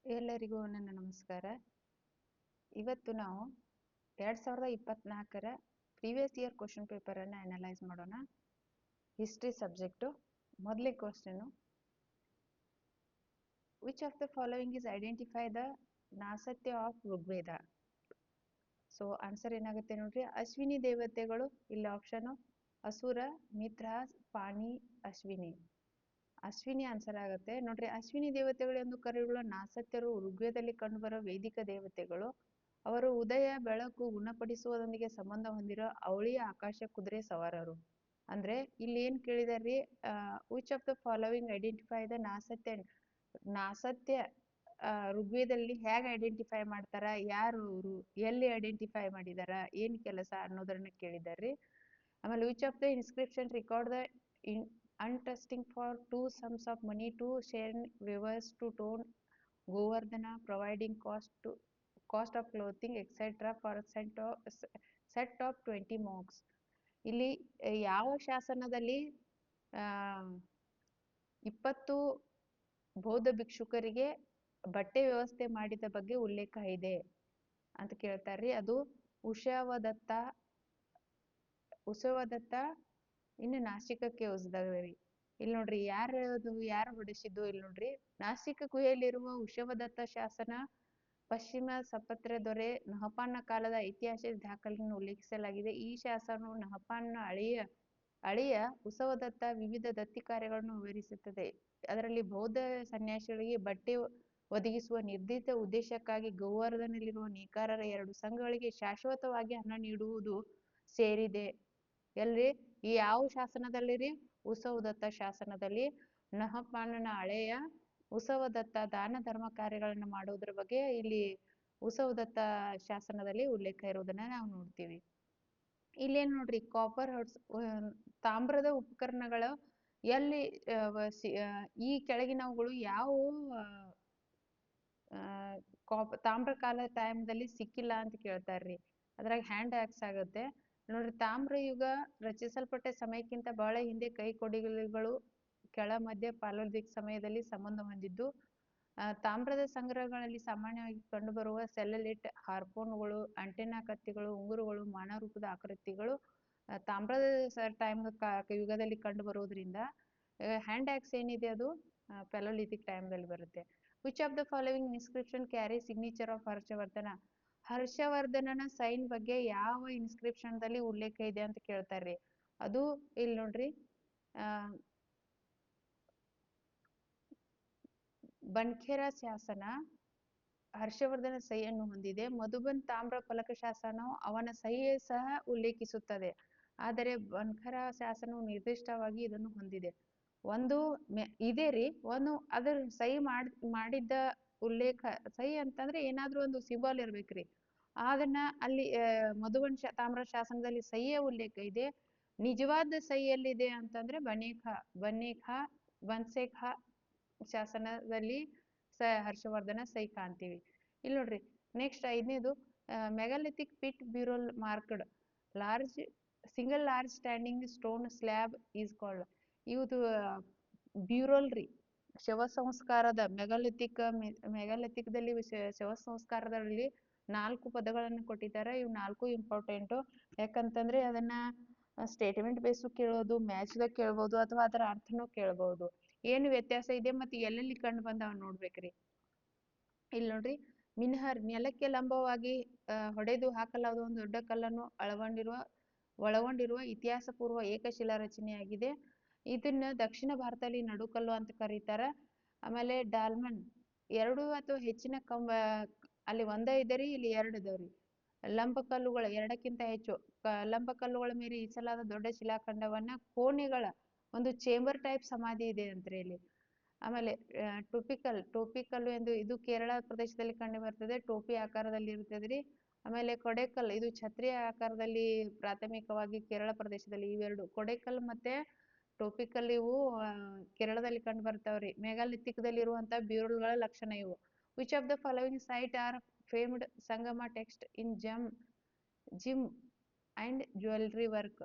ಎಲ್ಲರಿಗೂ ನನ್ನ ನಮಸ್ಕಾರ. ಇವತ್ತು ನಾವು 2024ರ ಪ್ರೀವಿಯಸ್ ಇಯರ್ ಕ್ವಶನ್ ಪೇಪರನ್ನು ಅನಲೈಸ್ ಮಾಡೋಣ. History subject. ಮೊದಲೇ question, which of the following is identify the Nasatya of Rigveda? So answer ಏನಾಗುತ್ತೆ ನೋಡ್ರಿ, ಅಶ್ವಿನಿ ದೇವತೆಗಳು. ಇಲ್ಲಿ ಆಪ್ಷನು ಅಸುರ, ಮಿತ್ರ, ಪಾಣಿ, ಅಶ್ವಿನಿ. ಅಶ್ವಿನಿ ಆನ್ಸರ್ ಆಗುತ್ತೆ ನೋಡ್ರಿ. ಅಶ್ವಿನಿ ದೇವತೆಗಳು ಎಂದು ಕರೆಯುವ ನಾಸತ್ಯರು ಋಗ್ವೇದದಲ್ಲಿ ಕಂಡುಬರುವ ವೇದಿಕ ದೇವತೆಗಳು. ಅವರು ಉದಯ ಬೆಳಕು ಗುಣಪಡಿಸುವುದರೊಂದಿಗೆ ಸಂಬಂಧ ಹೊಂದಿರೋ ಅವಳಿಯ ಆಕಾಶ ಕುದುರೆ ಸವಾರರು. ಅಂದ್ರೆ ಇಲ್ಲಿ ಏನ್ ಕೇಳಿದಾರ್ರಿ, which of the following identify the Nasatya. Nasatya ಋಗ್ವೇದದಲ್ಲಿ ಹೇಗೆ ಐಡೆಂಟಿಫೈ ಮಾಡ್ತಾರ, ಯಾರು ಅವರು, ಎಲ್ಲಿ ಐಡೆಂಟಿಫೈ ಮಾಡಿದಾರ, ಏನ್ ಕೆಲಸ ಅನ್ನೋದನ್ನ ಕೇಳಿದಾರ್ರಿ. ಆಮೇಲೆ which of the inscription record the untrusting for 2 sums of money to Shen weavers to tone Govardhana, providing cost of clothing etc. for a set of 20 monks. ಇಲ್ಲಿ ಯಾವ ಶಾಸನದಲ್ಲಿ 20 ಬೌದ್ಧ ಭಿಕ್ಷುಕರಿಗೆ ಬಟ್ಟೆ ವ್ಯವಸ್ಥೆ ಮಾಡಿದ ಬಗ್ಗೆ ಉಲ್ಲೇಖ ಇದೆ ಅಂತ ಕೇಳ್ತಾರ್ರಿ. ಅದು ಉಸವದತ್ತ ಇನ್ನು ನಾಸಿಕಕ್ಕೆ ಉಸ್ದವರಿ. ಇಲ್ಲಿ ನೋಡ್ರಿ, ಯಾರು ಹೊಡಿಸಿದ್ದು, ಇಲ್ಲಿ ನೋಡ್ರಿ, ನಾಸಿಕ ಗುಹೆಯಲ್ಲಿರುವ ಉಷವದತ್ತ ಶಾಸನ ಪಶ್ಚಿಮ ಸಪತ್ರ ದೊರೆ ನಹಪಾನ್ನ ಕಾಲದ ಐತಿಹಾಸಿಕ ದಾಖಲೆಯನ್ನು ಉಲ್ಲೇಖಿಸಲಾಗಿದೆ. ಈ ಶಾಸನವು ನಹಪಾನ್ನ ಅಳಿಯ ಉಸವದತ್ತ ವಿವಿಧ ದತ್ತಿ ಕಾರ್ಯಗಳನ್ನು ವಿವರಿಸುತ್ತದೆ. ಅದರಲ್ಲಿ ಬೌದ್ಧ ಸನ್ಯಾಸಿಗಳಿಗೆ ಬಟ್ಟೆ ಒದಗಿಸುವ ನಿರ್ದಿಷ್ಟ ಉದ್ದೇಶಕ್ಕಾಗಿ ಗೋವರ್ಧನಲ್ಲಿರುವ ನೇಕಾರರ 2 ಸಂಘಗಳಿಗೆ ಶಾಶ್ವತವಾಗಿ ಹಣ ನೀಡುವುದು ಸೇರಿದೆ. ಎಲ್ರಿ, ಈ ಯಾವ ಶಾಸನದಲ್ಲಿ? ಉಸವದತ್ತ ಶಾಸನದಲ್ಲಿ ನಹಪಾನನ ಹಳೆಯ ಉಸವದತ್ತ ದಾನ ಧರ್ಮ ಕಾರ್ಯಗಳನ್ನು ಮಾಡುವುದರ ಬಗ್ಗೆ ಇಲ್ಲಿ ಉಸವದತ್ತ ಶಾಸನದಲ್ಲಿ ಉಲ್ಲೇಖ ಇರುವುದನ್ನ ನಾವು ನೋಡ್ತೀವಿ. ಇಲ್ಲೇನ್ ನೋಡ್ರಿ, ಕಾಪರ್ ತಾಮ್ರದ ಉಪಕರಣಗಳು ಎಲ್ಲಿ ಈ ಕೆಳಗಿನವುಗಳು ಯಾವ ತಾಮ್ರ ಕಾಲ ಟೈಮ್ದಲ್ಲಿ ಸಿಕ್ಕಿಲ್ಲ ಅಂತ ಕೇಳ್ತಾರ್ರಿ. ಅದ್ರಾಗ ಹ್ಯಾಂಡ್ ಆಕ್ಸ್ ಆಗುತ್ತೆ ನೋಡ್ರಿ. ತಾಮ್ರ ಯುಗ ರಚಿಸಲ್ಪಟ್ಟ ಸಮಯಕ್ಕಿಂತ ಬಹಳ ಹಿಂದೆ ಕೈಕೊಡಿಗಳು ಕೆಳ ಮಧ್ಯ ಪಾಲೋಲಿಥಿಕ್ ಸಮಯದಲ್ಲಿ ಸಂಬಂಧ ಹೊಂದಿದ್ದು. ತಾಮ್ರದ ಸಂಗ್ರಹಗಳಲ್ಲಿ ಸಾಮಾನ್ಯವಾಗಿ ಕಂಡುಬರುವ ಸೆಲ್ಯುಲೈಟ್ ಹಾರ್ಪೋನ್ಗಳು, ಅಂಟೆನಾ ಕತ್ತಿಗಳು, ಉಂಗುರಗಳು, ಮಾನವ ರೂಪದ ಆಕೃತಿಗಳು ತಾಮ್ರದ ಯುಗದಲ್ಲಿ ಕಂಡು ಬರುವುದರಿಂದ ಹ್ಯಾಂಡ್ ಆಕ್ಸ್ ಏನಿದೆ ಅದು ಪ್ಯಾಲೋಲಿಥಿಕ್ ಟೈಮ್ದಲ್ಲಿ ಬರುತ್ತೆ. Which of the following inscription carry signature of Harshavardhana? ಹರ್ಷವರ್ಧನನ ಸೈನ್ ಬಗ್ಗೆ ಯಾವ ಇನ್ಸ್ಕ್ರಿಪ್ಷನ್ ದಲ್ಲಿ ಉಲ್ಲೇಖ ಇದೆ ಅಂತ ಕೇಳ್ತಾರ್ರಿ. ಅದು ಇಲ್ಲಿ ನೋಡ್ರಿ, ಬನ್ಖೇರ ಶಾಸನ ಹರ್ಷವರ್ಧನ ಸಹಿಯನ್ನು ಹೊಂದಿದೆ. ಮಧುಬನ್ ತಾಮ್ರ ಫಲಕ ಶಾಸನವು ಅವನ ಸಹಿಯೇ ಸಹ ಉಲ್ಲೇಖಿಸುತ್ತದೆ, ಆದರೆ ಬನ್ಖೇರ ಶಾಸನವು ನಿರ್ದಿಷ್ಟವಾಗಿ ಇದನ್ನು ಹೊಂದಿದೆ. ಒಂದು ಇದೆ ರೀ, ಒಂದು ಅದರ ಸಹಿ ಮಾಡಿದ್ದ ಉಲ್ಲೇಖ. ಸಹಿ ಅಂತಂದ್ರೆ ಏನಾದ್ರೂ ಒಂದು ಸಿಂಬಲ್ ಇರ್ಬೇಕ್ರಿ. ಅದನ್ನ ಅಲ್ಲಿ ಮಧುಬನ್ ತಾಮ್ರ ಶಾಸನದಲ್ಲಿ ಸಹಿಯ ಉಲ್ಲೇಖ ಇದೆ. ನಿಜವಾದ ಸಹಿ ಎಲ್ಲಿದೆ ಅಂತಂದ್ರೆ ಬನ್ಸೇಖ ಶಾಸನದಲ್ಲಿ ಹರ್ಷವರ್ಧನ ಸಹಿ ಕಾಣ್ತೀವಿ. ಇಲ್ಲಿ ನೋಡ್ರಿ, ನೆಕ್ಸ್ಟ್ 5ನೇದು, megalithic pit burial marked single large standing stone slab is called. ಇವುದು ಬ್ಯೂರಲ್ ರೀ, ಶವ ಸಂಸ್ಕಾರದ ಮೆಗಾಲಿಥಿಕ್ದಲ್ಲಿ ಶವ ಸಂಸ್ಕಾರದಲ್ಲಿ 4 ಪದಗಳನ್ನು ಕೊಟ್ಟಿದ್ದಾರೆ. ಇವು 4 ಇಂಪಾರ್ಟೆಂಟು. ಯಾಕಂತಂದ್ರೆ ಅದನ್ನ ಸ್ಟೇಟ್ಮೆಂಟ್ ಬೇಸು ಕೇಳೋದು, ಮ್ಯಾಚ್ದಾಗ ಕೇಳ್ಬೋದು, ಅಥವಾ ಅದರ ಅರ್ಥನೂ ಕೇಳ್ಬೋದು. ಏನು ವ್ಯತ್ಯಾಸ ಇದೆ ಮತ್ತು ಎಲ್ಲೆಲ್ಲಿ ಕಂಡು ಬಂದಾವ ನೋಡ್ಬೇಕ್ರಿ. ಇಲ್ಲಿ ನೋಡ್ರಿ, ಮಿನ್ಹರ್ ನೆಲಕ್ಕೆ ಲಂಬವಾಗಿ ಹೊಡೆದು ಹಾಕಲಾದ ಒಂದು ದೊಡ್ಡ ಕಲ್ಲನ್ನು ಒಳಗೊಂಡಿರುವ ಇತಿಹಾಸ ಪೂರ್ವ ಏಕಶಿಲಾ ರಚನೆಯಾಗಿದೆ. ಇದನ್ನ ದಕ್ಷಿಣ ಭಾರತದಲ್ಲಿ ನಡುಕಲ್ಲು ಅಂತ ಕರೀತಾರ. ಆಮೇಲೆ ಡಾಲ್ಮನ್ 2 ಅಥವಾ ಹೆಚ್ಚಿನ ಅಲ್ಲಿ ಒಂದೇ ಇದರಿ, ಇಲ್ಲಿ 2 ಇದಾವ್ರಿ. ಲಂಬಕಲ್ಲುಗಳ 2ಕ್ಕಿಂತ ಹೆಚ್ಚು ಲಂಬಕಲ್ಲುಗಳ ಮೇಲೆ ಇರಿಸಲಾದ ದೊಡ್ಡ ಶಿಲಾಖಂಡವನ್ನ ಕೋಣೆಗಳ ಒಂದು ಚೇಂಬರ್ ಟೈಪ್ ಸಮಾಧಿ ಇದೆ ಅಂತ್ರಿ ಇಲ್ಲಿ. ಆಮೇಲೆ ಟೋಪಿಕಲ್ಲು ಎಂದು ಇದು ಕೇರಳ ಪ್ರದೇಶದಲ್ಲಿ ಕಂಡು ಬರ್ತದೆ. ಟೋಪಿ ಆಕಾರದಲ್ಲಿ ಇರ್ತದ್ರಿ. ಆಮೇಲೆ ಕೊಡೆಕಲ್, ಇದು ಛತ್ರಿಯ ಆಕಾರದಲ್ಲಿ ಪ್ರಾಥಮಿಕವಾಗಿ ಕೇರಳ ಪ್ರದೇಶದಲ್ಲಿ. ಇವೆರಡು ಕೊಡೆಕಲ್ ಮತ್ತೆ ಟೋಪಿಕಲ್ ಇವು ಕೇರಳದಲ್ಲಿ ಕಂಡು ಬರ್ತಾವ್ರಿ. ಮೆಗಾಲಿಥಿಕ್ದಲ್ಲಿ ಇರುವಂತಹ ಬ್ಯೂರಲ್ಗಳ ಲಕ್ಷಣ ಇವು. Which of the following site are famed Sangam text in gem and jewellery work?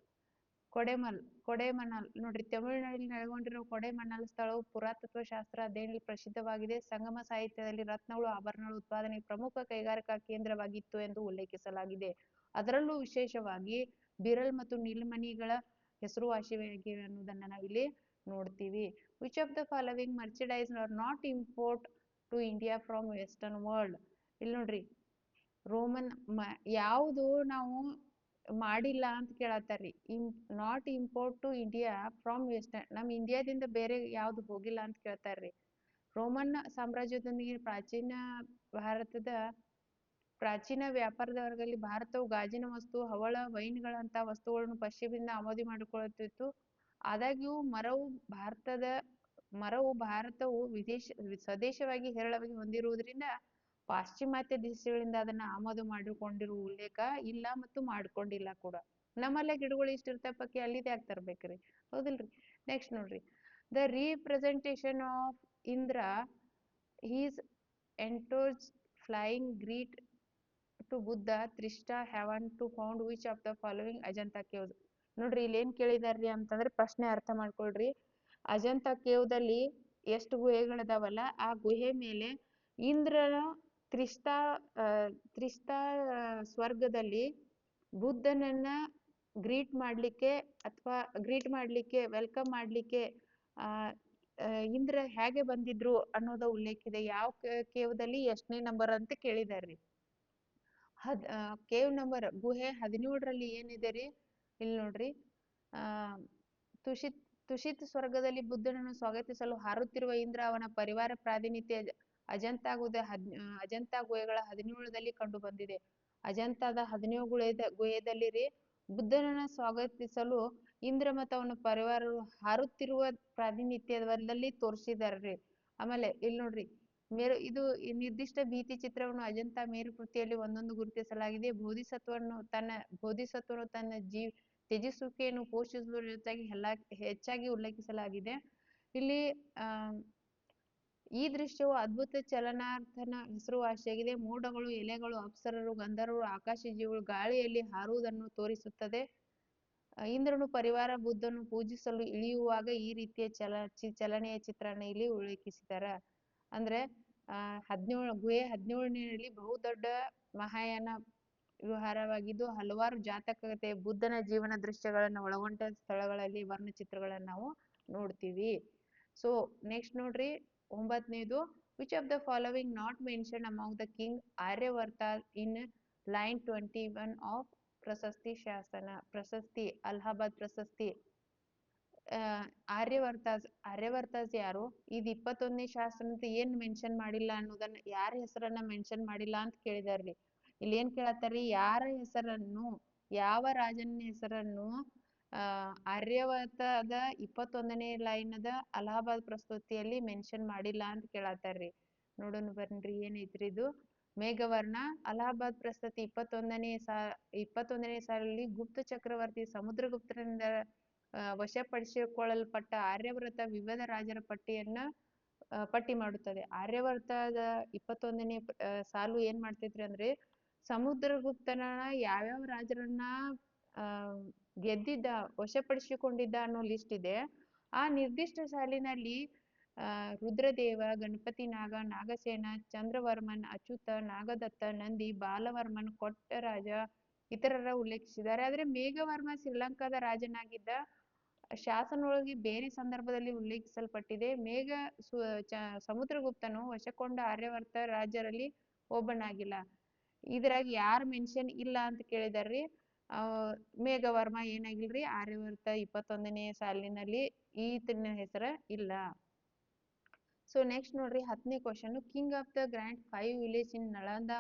Kodumanal ನೋಡ್ರಿ, ತಮಿಳುನಾಡಿನಲ್ಲಿ ನೆಲೆಗೊಂಡಿರುವ ಕೊಡೆಮನಲ್ ಸ್ಥಳವು ಪುರಾತತ್ವ ಶಾಸ್ತ್ರ ಅಧ್ಯಯನದಲ್ಲಿ ಪ್ರಸಿದ್ಧವಾಗಿದೆ. ಸಂಗಮ ಸಾಹಿತ್ಯದಲ್ಲಿ ರತ್ನಗಳು, ಆಭರಣಗಳು ಉತ್ಪಾದನೆಗೆ ಪ್ರಮುಖ ಕೈಗಾರಿಕಾ ಕೇಂದ್ರವಾಗಿತ್ತು ಎಂದು ಉಲ್ಲೇಖಿಸಲಾಗಿದೆ. ಅದರಲ್ಲೂ ವಿಶೇಷವಾಗಿ ಬಿರಲ್ ಮತ್ತು ನೀಲಮಣಿಗಳ ಹೆಸರುವಾಸಿಯಾಗಿವೆ ಅನ್ನೋದನ್ನ ನಾವಿಲ್ಲಿ ನೋಡ್ತೀವಿ. Which of the following merchandise are not import to India from western world? ಇಲ್ಲಿ ನೋಡ್ರಿ, ರೋಮನ್ ಯಾವುದು ನಾವು ಮಾಡಿಲ್ಲ ಅಂತ ಕೇಳತ್ತಾರ್ರಿ. Not import to India from western, ನಮ್ಮ ಇಂಡಿಯಾದಿಂದ ಬೇರೆ ಯಾವ್ದು ಹೋಗಿಲ್ಲ ಅಂತ ಕೇಳ್ತಾರ್ರಿ. ರೋಮನ್ ಸಾಮ್ರಾಜ್ಯದೊಂದಿಗೆ ಪ್ರಾಚೀನ ವ್ಯಾಪಾರದ ವರ್ಗದಲ್ಲಿ ಭಾರತವು ಗಾಜಿನ ವಸ್ತು, ಹವಳ, ವೈನ್ಗಳಂತ ವಸ್ತುಗಳನ್ನು ಪಶ್ಚಿಮದಿಂದ ಆಮದು ಮಾಡಿಕೊಳ್ಳುತ್ತಿತ್ತು. ಆದಾಗ್ಯೂ ಭಾರತವು ಸ್ವದೇಶವಾಗಿ ಹೇರಳವಾಗಿ ಹೊಂದಿರುವುದರಿಂದ ಪಾಶ್ಚಿಮಾತ್ಯ ದೇಶಗಳಿಂದ ಅದನ್ನ ಆಮದು ಮಾಡಿಕೊಂಡಿರುವ ಉಲ್ಲೇಖ ಇಲ್ಲ ಮತ್ತು ಮಾಡ್ಕೊಂಡಿಲ್ಲ ಕೂಡ. ನಮ್ಮಲ್ಲೇ ಗಿಡಗಳು ಇಷ್ಟ ಇರ್ತಾವ ಪಕ್ಕಿ ಅಲ್ಲಿದೆ ಯಾಕೆ ತರ್ಬೇಕ್ರಿ? ಹೌದಿಲ್ರಿ? ನೆಕ್ಸ್ಟ್ ನೋಡ್ರಿ, the representation of Indra his entourage flying greet to Buddha Trishta heaven to found which of the following Ajanta caves? ನೋಡ್ರಿ, ಇಲ್ಲಿ ಏನ್ ಕೇಳಿದಾರ್ರಿ ಅಂತಂದ್ರೆ ಪ್ರಶ್ನೆ ಅರ್ಥ ಮಾಡ್ಕೊಳ್ರಿ. ಅಜಂತಾ ಕೇವ್ದಲ್ಲಿ ಎಷ್ಟು ಗುಹೆಗಳಿದಾವಲ್ಲ, ಆ ಗುಹೆ ಮೇಲೆ ಇಂದ್ರನ ತ್ರಿಸ್ತಾ ಸ್ವರ್ಗದಲ್ಲಿ ಬುದ್ಧನನ್ನ ಗ್ರೀಟ್ ಮಾಡ್ಲಿಕ್ಕೆ ವೆಲ್ಕಮ್ ಮಾಡ್ಲಿಕ್ಕೆ ಇಂದ್ರ ಹೇಗೆ ಬಂದಿದ್ರು ಅನ್ನೋದ ಉಲ್ಲೇಖ ಇದೆ. ಯಾವ ಕೇವ್ದಲ್ಲಿ ಎಷ್ಟನೇ ನಂಬರ್ ಅಂತ ಕೇಳಿದಾರ್ರಿ. ಕೇವ್ ನಂಬರ್ ಗುಹೆ 17ರಲ್ಲಿ ಏನಿದೆ ರೀ? ಇಲ್ಲಿ ನೋಡ್ರಿ, ತುಷಿತ್ ಸ್ವರ್ಗದಲ್ಲಿ ಬುದ್ಧನನ್ನು ಸ್ವಾಗತಿಸಲು ಹಾರುತ್ತಿರುವ ಇಂದ್ರ, ಅವನ ಪರಿವಾರ ಪ್ರಾತಿನಿಧ್ಯ ಅಜಂತಾ ಗುಹೆಗಳ 17ದಲ್ಲಿ ಕಂಡು ಬಂದಿದೆ. ಅಜಂತಾದ 17 ಗುಹೆಯಲ್ಲಿ ರೀ ಬುದ್ಧನನ್ನ ಸ್ವಾಗತಿಸಲು ಇಂದ್ರ ಮತ್ತು ಅವನ ಪರಿವಾರರು ಹಾರುತ್ತಿರುವ ಪ್ರಾತಿನಿಧ್ಯದಲ್ಲಿ ತೋರಿಸಿದಾರ್ರಿ. ಆಮೇಲೆ ಇಲ್ಲಿ ನೋಡ್ರಿ, ಇದು ನಿರ್ದಿಷ್ಟ ಭಿತ್ತಿ ಚಿತ್ರವನ್ನು ಅಜಂತಾ ಮೇರುಕೃತಿಯಲ್ಲಿ ಒಂದೊಂದು ಗುರುತಿಸಲಾಗಿದೆ. ಬೋಧಿಸತ್ವನು ತನ್ನ ತ್ಯಜಿಸುವಿಕೆಯನ್ನು ಪೋಷಿಸುವ ಜೊತೆಗೆ ಹೆಚ್ಚಾಗಿ ಉಲ್ಲೇಖಿಸಲಾಗಿದೆ. ಇಲ್ಲಿ ಈ ದೃಶ್ಯವು ಅದ್ಭುತ ಚಲನಾರ್ಥನ ಹೆಸರುವಾಸಿಯಾಗಿದೆ. ಮೋಡಗಳು, ಎಲೆಗಳು, ಅಪ್ಸರರು, ಗಂಧರ್ವರು, ಆಕಾಶ ಜೀವಿಗಳು ಗಾಳಿಯಲ್ಲಿ ಹಾರುವುದನ್ನು ತೋರಿಸುತ್ತದೆ. ಇಂದ್ರನು ಪರಿವಾರ ಬುದ್ಧನು ಪೂಜಿಸಲು ಇಳಿಯುವಾಗ ಈ ರೀತಿಯ ಚಲನೆಯ ಚಿತ್ರಣ ಇಲ್ಲಿ ಉಲ್ಲೇಖಿಸಿದಾರ. ಅಂದ್ರೆ 17 ಗುಹೆ 17ನೇಯಲ್ಲಿ ಬಹುದೊಡ್ಡ ಮಹಾಯಾನ ವಿಹಾರವಾಗಿದ್ದು ಹಲವಾರು ಜಾತಕತೆ ಬುದ್ಧನ ಜೀವನ ದೃಶ್ಯಗಳನ್ನ ಒಳಗೊಂಡ ಸ್ಥಳಗಳಲ್ಲಿ ವರ್ಣಚಿತ್ರಗಳನ್ನ ನಾವು ನೋಡ್ತೀವಿ. ಸೊ ನೆಕ್ಸ್ಟ್ ನೋಡ್ರಿ, 9ನೇದು, which of the following not mention among the king Aryavarta in line 21 of Prashasti ಶಾಸನ? ಪ್ರಶಸ್ತಿ, ಅಲಹಾಬಾದ್ ಪ್ರಶಸ್ತಿ. ಆರ್ಯವರ್ತಾಸ್ ಯಾರು? ಇದು 21ನೇ ಶಾಸನದ ಏನ್ ಮೆನ್ಷನ್ ಮಾಡಿಲ್ಲ ಅನ್ನೋದನ್ನ, ಯಾರ ಹೆಸರನ್ನ ಮೆನ್ಷನ್ ಮಾಡಿಲ್ಲ ಅಂತ ಕೇಳಿದಾರ್ರಿ. ಇಲ್ಲಿ ಏನ್ ಕೇಳತ್ತಾರ್ರಿ? ಯಾರ ಹೆಸರನ್ನು, ಯಾವ ರಾಜನ ಹೆಸರನ್ನು ಆರ್ಯವರ್ತದ 21ನೇ ಲೈನದ ಅಲಹಾಬಾದ್ ಪ್ರಸ್ತುತಿಯಲ್ಲಿ ಮೆನ್ಷನ್ ಮಾಡಿಲ್ಲ ಅಂತ ಕೇಳತ್ತಾರ್ರಿ. ನೋಡೋಣ ಬನ್ರಿ, ಏನೈತ್ರಿ ಇದು? ಮೇಘವರ್ಣ. ಅಲಹಾಬಾದ್ ಪ್ರಸ್ತುತಿ 21ನೇ ಸಾಲಿನಲ್ಲಿ ಗುಪ್ತ ಚಕ್ರವರ್ತಿ ಸಮುದ್ರಗುಪ್ತನಿಂದ ವಶಪಡಿಸಿಕೊಳ್ಳಲ್ಪಟ್ಟ ಆರ್ಯವರ್ತ ವಿವಿಧ ರಾಜರ ಪಟ್ಟಿ ಮಾಡುತ್ತದೆ. ಆರ್ಯವರ್ತದ 21ನೇ ಸಾಲು ಏನ್ ಮಾಡ್ತೈತ್ರಿ ಅಂದ್ರೆ ಸಮುದ್ರಗುಪ್ತನ ಯಾವ್ಯಾವ ರಾಜರನ್ನ ಗೆದ್ದಿದ್ದ, ವಶಪಡಿಸಿಕೊಂಡಿದ್ದ ಅನ್ನೋ ಲಿಸ್ಟ್ ಇದೆ. ಆ ನಿರ್ದಿಷ್ಟ ಸಾಲಿನಲ್ಲಿ ರುದ್ರದೇವ, ಗಣಪತಿ ನಾಗ, ನಾಗಸೇನ, ಚಂದ್ರವರ್ಮನ್, ಅಚ್ಯುತ, ನಾಗದತ್ತ, ನಂದಿ, ಬಾಲವರ್ಮನ್, ಕೊಟ್ಟರಾಜ ಇತರರ ಉಲ್ಲೇಖಿಸಿದ್ದಾರೆ. ಆದ್ರೆ ಮೇಘವರ್ಮ ಶ್ರೀಲಂಕಾದ ರಾಜನಾಗಿದ್ದ. ಶಾಸನದೊಳಗೆ ಬೇರೆ ಸಂದರ್ಭದಲ್ಲಿ ಉಲ್ಲೇಖಿಸಲ್ಪಟ್ಟಿದೆ. ಸಮುದ್ರಗುಪ್ತನು ವಶಕೊಂಡ ಆರ್ಯವರ್ತ ರಾಜರಲ್ಲಿ ಒಬ್ಬನಾಗಿಲ್ಲ. ಇದ್ರಾಗ ಯಾರು ಮೆನ್ಷನ್ ಇಲ್ಲ ಅಂತ ಕೇಳಿದಾರ್ರಿ? ಮೇಘವರ್ಮ ಏನಾಗಿಲ್ರಿ, ಆರ್ಯವರ್ತ 21ನೇ ಸಾಲಿನಲ್ಲಿ ಈತನ ಹೆಸರ ಇಲ್ಲ. ಸೊ ನೆಕ್ಸ್ಟ್ ನೋಡ್ರಿ, 10ನೇ question, king of the grand 5 village in Nalanda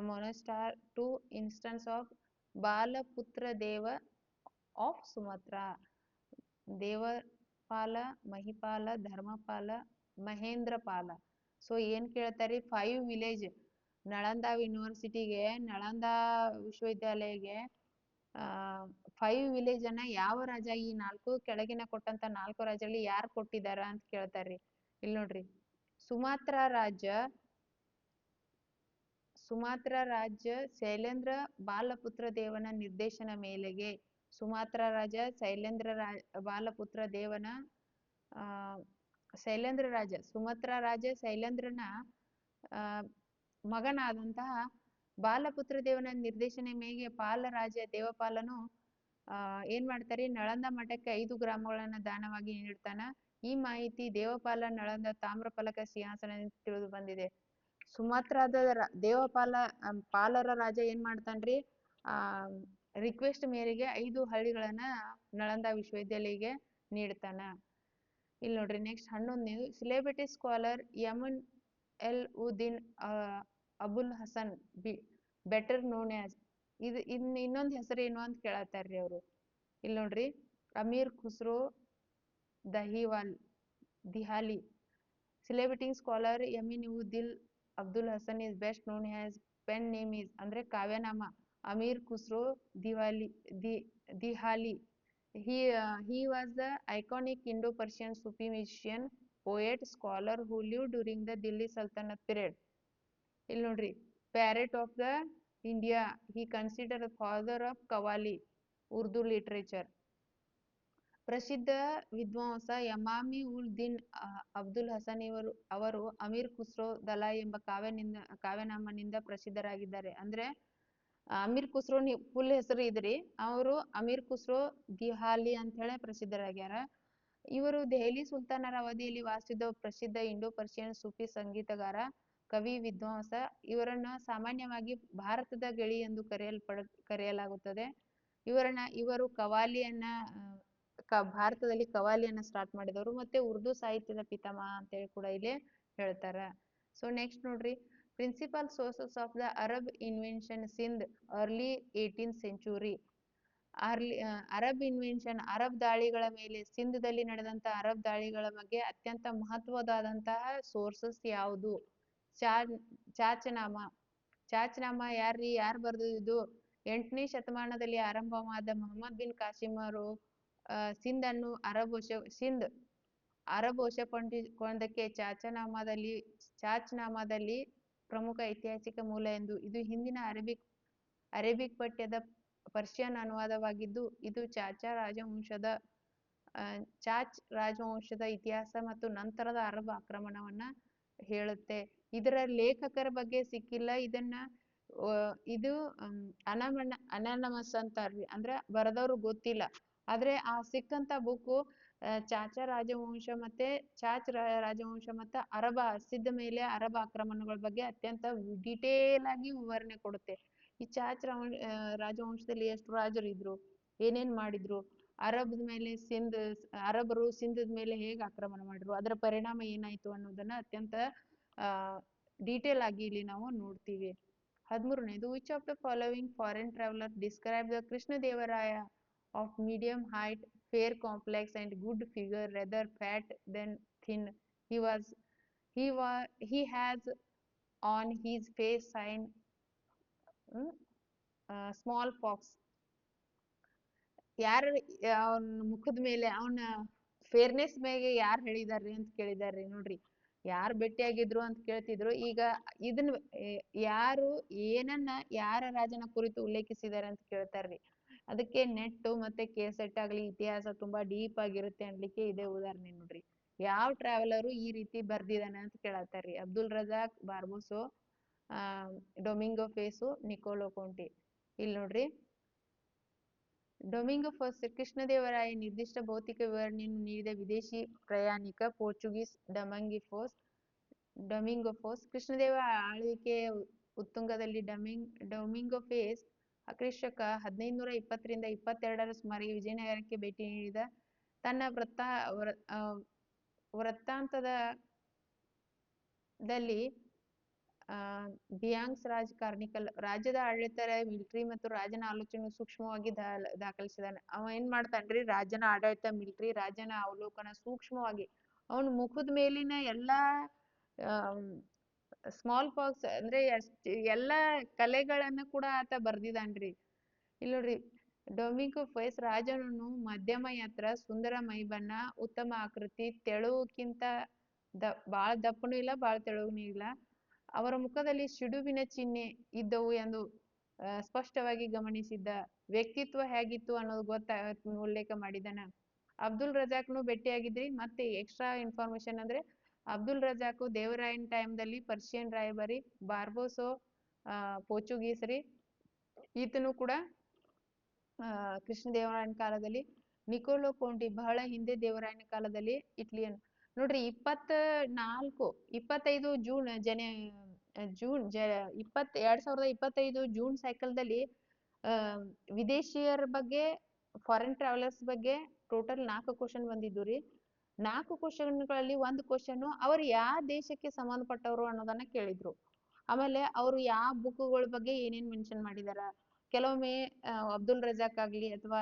monastery 2 instance of Balaputra Deva of Sumatra. Devapala, Mahipala, Dharmapala, Mahendrapala. So ಏನ್ ಕೇಳ್ತಾರಿ? 5 ವಿಲೇಜ್ ನಳಂದ ಯೂನಿವರ್ಸಿಟಿಗೆ, ನಳಂದ ವಿಶ್ವವಿದ್ಯಾಲಯಗೆ 5 ವಿಲೇಜ್ ಅನ್ನ ಯಾವ ರಾಜ, ಈ 4 ಕೆಳಗಿನ ಕೊಟ್ಟಂತ 4 ರಾಜ್ಯಗಳಲ್ಲಿ ಯಾರು ಕೊಟ್ಟಿದಾರ ಅಂತ ಕೇಳ್ತಾರ್ರಿ. ಇಲ್ಲಿ ನೋಡ್ರಿ, ಸುಮಾತ್ರ ರಾಜ್ಯ ಶೈಲೇಂದ್ರ ಬಾಲಪುತ್ರ ದೇವನ ನಿರ್ದೇಶನ ಮೇಲೆಗೆ ಸುಮಾತ್ರ ರಾಜ ಬಾಲಪುತ್ರ ದೇವನ ಆ ಶೈಲೇಂದ್ರ ರಾಜ ಸುಮತ್ರ ರಾಜ ಶೈಲೇಂದ್ರನ ಆ ಮಗನಾದಂತಹ ಬಾಲಪುತ್ರ ದೇವನ ನಿರ್ದೇಶನ ಮೇರೆಗೆ ಪಾಲರಾಜ ದೇವಪಾಲನು ಏನ್ ಮಾಡ್ತಾರೆ, ನಳಂದ ಮಠಕ್ಕೆ 5 ಗ್ರಾಮಗಳನ್ನ ದಾನವಾಗಿ ನೀಡ್ತಾನ. ಈ ಮಾಹಿತಿ ದೇವಪಾಲ ನಳಂದ ತಾಮ್ರಫಲಕ ಸಿಂಹಾಸನದಿಂದ ತಿಳಿದು ಬಂದಿದೆ. ಸುಮತ್ರಾದ ಪಾಲರ ರಾಜ ಏನ್ ಮಾಡ್ತಾನ್ರಿ, ಆ ರಿಕ್ವೆಸ್ಟ್ ಮೇರೆಗೆ 5 ಹಳ್ಳಿಗಳನ್ನ ನಳಂದ ವಿಶ್ವವಿದ್ಯಾಲಯಕ್ಕೆ ನೀಡ್ತಾನ. ಇಲ್ಲಿ ನೋಡ್ರಿ ನೆಕ್ಸ್ಟ್ 11ನೇದು celebrity scholar Yamin al Uddin Abul Hasan better known as. ಇದು ಇನ್ನೊಂದು ಹೆಸರು ಏನು ಅಂತ ಕೇಳತ್ತಾರ್ರಿ ಅವರು. ಇಲ್ಲಿ ನೋಡ್ರಿ Amir Khusro ದಿಹಾಲಿ. Celebrating scholar Yaminuddin Abdul Hassan is best known as pen name is ಅಂದ್ರೆ ಕಾವ್ಯನಾಮ Amir Khusro ದಿಹಾಲಿ. He was the iconic Indo-Persian Sufi musician, poet, scholar who lived during the Delhi Sultanate period. ಇಲ್ಲಿ ನೋಡ್ರಿ parrot of the India. He considered the father of Qawwali, Urdu literature. ಪ್ರಸಿದ್ಧ ವಿದ್ವಾಂಸ ಯಮಾಮಿ ಉಲ್ ದಿನ್ ಅಬ್ದುಲ್ ಹಸನ್ ಅವರು Amir Khusro Dalai ಎಂಬ ಕಾವ್ಯನಾಮನಿಂದ ಪ್ರಸಿದ್ಧರಾಗಿದ್ದಾರೆ. ಅಂದ್ರೆ Amir Khusro full ಹೆಸರು ಇದ್ರಿ, ಅವರು ಅಮೀರ್ ಖುಸ್ರೋ ದಿಹಾಲಿ ಅಂತ ಹೇಳಿ ಪ್ರಸಿದ್ಧರಾಗ್ಯಾರ. ಇವರು ದೆಹಲಿ ಸುಲ್ತಾನರ ಅವಧಿಯಲ್ಲಿ ವಾಸಿಸಿದ ಪ್ರಸಿದ್ಧ ಇಂಡೋ ಪರ್ಷಿಯನ್ ಸೂಫಿ ಸಂಗೀತಗಾರ, ಕವಿ, ವಿದ್ವಾಂಸ. ಇವರನ್ನ ಸಾಮಾನ್ಯವಾಗಿ ಭಾರತದ ಗಿಳಿ ಎಂದು ಕರೆಯಲಾಗುತ್ತದೆ. ಇವರು ಕವಾಲಿಯನ್ನ ಭಾರತದಲ್ಲಿ ಕವಾಲಿಯನ್ನ ಸ್ಟಾರ್ಟ್ ಮಾಡಿದವರು, ಮತ್ತೆ ಉರ್ದು ಸಾಹಿತ್ಯದ ಪಿತಾಮಹ ಅಂತೇಳಿ ಕೂಡ ಇಲ್ಲಿ ಹೇಳ್ತಾರ. ಸೊ ನೆಕ್ಸ್ಟ್ ನೋಡ್ರಿ principal sources of the Arab invention Sindh early 18th century. Arab invention Arab ದಾಳಿಗಳ ಮೇಲೆ ಸಿಂಧದಲ್ಲಿ ನಡೆದಂತ ಅರಬ್ ದಾಳಿಗಳ ಬಗ್ಗೆ ಅತ್ಯಂತ ಮಹತ್ವದಾದಂತಹ ಸೋರ್ಸಸ್ ಯಾವುದು? ಚಾಚನಾಮ ಯಾರು ಬರ್ದಿದ್ದು? 8ನೇ ಶತಮಾನದಲ್ಲಿ ಆರಂಭವಾದ ಮೊಹಮ್ಮದ್ ಬಿನ್ ಕಾಸಿಮ್ ಅವರು ಸಿಂಧ್ ಅರಬ್ ವಶಪಡಿಸಿಕೊಂಡಕ್ಕೆ ಚಾಚನಾಮದಲ್ಲಿ ಪ್ರಮುಖ ಐತಿಹಾಸಿಕ ಮೂಲ ಎಂದು. ಇದು ಹಿಂದಿನ ಅರೇಬಿಕ್ ಪಠ್ಯದ ಪರ್ಷಿಯನ್ ಅನುವಾದವಾಗಿದ್ದು, ಇದು ಚಾಚ್ ರಾಜವಂಶದ ಇತಿಹಾಸ ಮತ್ತು ನಂತರದ ಅರಬ್ ಆಕ್ರಮಣವನ್ನ ಹೇಳುತ್ತೆ. ಇದರ ಲೇಖಕರ ಬಗ್ಗೆ ಸಿಕ್ಕಿಲ್ಲ. ಇದು ಅನಾನಮಸ್ ಅಂತಾರ್ರಿ, ಅಂದ್ರ ಬರದವ್ರು ಗೊತ್ತಿಲ್ಲ. ಆದ್ರೆ ಆ ಸಿಕ್ಕಂತ ಬುಕ್ಕು ಚಾಚ ರಾಜವಂಶ ಮತ್ತೆ ಅರಬ ಹಸಿದ ಮೇಲೆ ಅರಬ್ ಆಕ್ರಮಣಗಳ ಬಗ್ಗೆ ಅತ್ಯಂತ ಡಿಟೇಲ್ ಆಗಿ ವಿವರಣೆ ಕೊಡುತ್ತೆ. ಈ ರಾಜವಂಶದಲ್ಲಿ ಎಷ್ಟು ರಾಜರು ಇದ್ರು, ಏನೇನ್ ಮಾಡಿದ್ರು, ಅರಬರು ಸಿಂಧದ ಮೇಲೆ ಹೇಗೆ ಆಕ್ರಮಣ ಮಾಡಿದ್ರು, ಅದರ ಪರಿಣಾಮ ಏನಾಯ್ತು ಅನ್ನೋದನ್ನ ಅತ್ಯಂತ ಡೀಟೇಲ್ ಆಗಿ ಇಲ್ಲಿ ನಾವು ನೋಡ್ತೀವಿ. 13ನೇದು which of the following foreign traveller describe the Krishnadevaraya of medium height, fair complex and good figure, rather fat than thin. He has on his face sign small pox. ಯಾರು ಅವನ ಮುಖದ ಮೇಲೆ ಅವನ ಫೇರ್ನೆಸ್ ಮೇಲೆ ಯಾರು ಹೇಳಿದಾರ್ರಿ ಅಂತ ಕೇಳಿದಾರ್ರಿ. ನೋಡ್ರಿ ಯಾರು ಭೇಟಿಯಾಗಿದ್ರು ಅಂತ ಕೇಳ್ತಿದ್ರು. ಈಗ ಇದನ್ನ ಯಾರ ರಾಜನ ಕುರಿತು ಉಲ್ಲೇಖಿಸಿದ್ದಾರೆ ಅಂತ ಕೇಳ್ತಾರ್ರಿ. ಅದಕ್ಕೆ ನೆಟ್ ಮತ್ತೆ ಕೇಸೆಟ್ ಆಗ್ಲಿ ಇತಿಹಾಸ ತುಂಬಾ ಡೀಪ್ ಆಗಿರುತ್ತೆ ಅನ್ಲಿಕ್ಕೆ ಇದೇ ಉದಾಹರಣೆ ನೋಡ್ರಿ. ಯಾವ ಟ್ರಾವೆಲರು ಈ ರೀತಿ ಬರ್ದಿದಾನೆ ಅಂತ ಕೇಳತ್ತಾರ್ರಿ. Abdul Razzaq Barbosa, Domingo Paes, Niccolo Conti. ಇಲ್ಲಿ ನೋಡ್ರಿ ಡೊಮಿಂಗೋ ಫೋಸ್ ಕೃಷ್ಣದೇವರಾಯ ನಿರ್ದಿಷ್ಟ ಭೌತಿಕ ವಿವರಣೆಯನ್ನು ನೀಡಿದ ವಿದೇಶಿ ಪ್ರಯಾಣಿಕ ಪೋರ್ಚುಗೀಸ್ ಡೊಮಿಂಗೋ ಫೋಸ್. ಕೃಷ್ಣದೇವ ಆಳ್ವಿಕೆಯ ಉತ್ತುಂಗದಲ್ಲಿ ಡೊಮಿಂಗೋ ಫೇಸ್ ಕ್ರಿಸ್ತಶಕ 1520 - 22 ಸುಮಾರಿಗೆ ವಿಜಯನಗರಕ್ಕೆ ಭೇಟಿ ನೀಡಿದ. ತನ್ನ ವೃತ್ತಾಂತದಲ್ಲಿ ಬಿಯಾಂಗ್ಸ್ ರಾಜ್ ಕಾರ್ನಿಕಲ್ ರಾಜ್ಯದ ಆಡಳಿತ, ಮಿಲಿಟರಿ ಮತ್ತು ರಾಜನ ಆಲೋಚನೆ ಸೂಕ್ಷ್ಮವಾಗಿ ದಾಖಲಿಸಿದಾನೆ. ಅವ ಏನ್ ಮಾಡ್ತಾನ್ರಿ, ರಾಜನ ಆಡಳಿತ, ಮಿಲಿಟರಿ, ರಾಜನ ಅವಲೋಕನ ಸೂಕ್ಷ್ಮವಾಗಿ ಅವನ ಮುಖದ ಮೇಲಿನ ಎಲ್ಲಾ ಸ್ಮಾಲ್ ಪಾಕ್ಸ್ ಅಂದ್ರೆ ಎಲ್ಲಾ ಕಲೆಗಳನ್ನ ಕೂಡ ಆತ ಬರ್ದಿದಾನ್ರಿ. ಇಲ್ಲಿ ನೋಡ್ರಿ ಡೊಮಿಂಗೋ ಫೇಸ್ ರಾಜನನ್ನು ಮಧ್ಯಮ ಎತ್ತರ, ಸುಂದರ ಮೈಬಣ್ಣ, ಉತ್ತಮ ಆಕೃತಿ, ತೆಳುವುಕ್ಕಿಂತ ಬಾಳ ದಪ್ಪನೂ ಇಲ್ಲ ಬಾಳ ತೆಳುವೂ ಇಲ್ಲ. ಅವರ ಮುಖದಲ್ಲಿ ಸಿಡುಬಿನ ಚಿಹ್ನೆ ಇದ್ದವು ಎಂದು ಸ್ಪಷ್ಟವಾಗಿ ಗಮನಿಸಿದ್ದ. ವ್ಯಕ್ತಿತ್ವ ಹೇಗಿತ್ತು ಅನ್ನೋದು ಉಲ್ಲೇಖ ಮಾಡಿದಾನ. ಅಬ್ದುಲ್ ರಜಾಕ್ನು ಭೇಟಿಯಾಗಿದ್ರಿ. ಮತ್ತೆ ಎಕ್ಸ್ಟ್ರಾ ಇನ್ಫಾರ್ಮೇಶನ್ ಅಂದ್ರೆ ಅಬ್ದುಲ್ ರಜಾಕ್ ದೇವರಾಯನ್ ಟೈಮ್ದಲ್ಲಿ ಪರ್ಷಿಯನ್ ರಾಯಭಾರಿ, ಬಾರ್ಬೋಸೋ ಪೋರ್ಚುಗೀಸ್ ರೀ, ಈತನು ಕೂಡ ಕೃಷ್ಣದೇವರಾಯನ ಕಾಲದಲ್ಲಿ, ನಿಕೋಲೋ ಕೊಂಟಿ ಬಹಳ ಹಿಂದೆ ದೇವರಾಯನ ಕಾಲದಲ್ಲಿ ಇಟ್ಲಿಯನ್. ನೋಡ್ರಿ 25 ಜೂನ್ 2025 ಜೂನ್ ಸೈಕಲ್ದಲ್ಲಿ ವಿದೇಶಿಯರ ಬಗ್ಗೆ, ಫಾರಿನ್ ಟ್ರಾವೆಲರ್ಸ್ ಬಗ್ಗೆ ಟೋಟಲ್ 4 ಕ್ವಶನ್ ಬಂದಿದ್ದು ರೀ. 4 ಕ್ವಶನ್ಗಳಲ್ಲಿ ಒಂದು ಕ್ವಶನ್ ಅವ್ರು ಯಾವ ದೇಶಕ್ಕೆ ಸಂಬಂಧಪಟ್ಟವರು ಅನ್ನೋದನ್ನ ಕೇಳಿದ್ರು. ಆಮೇಲೆ ಅವರು ಯಾವ ಬುಕ್ಗಳ ಬಗ್ಗೆ ಏನೇನ್ ಮೆನ್ಷನ್ ಮಾಡಿದಾರ. ಕೆಲವೊಮ್ಮೆ ಅಬ್ದುಲ್ ರಜಾಕ್ ಆಗ್ಲಿ ಅಥವಾ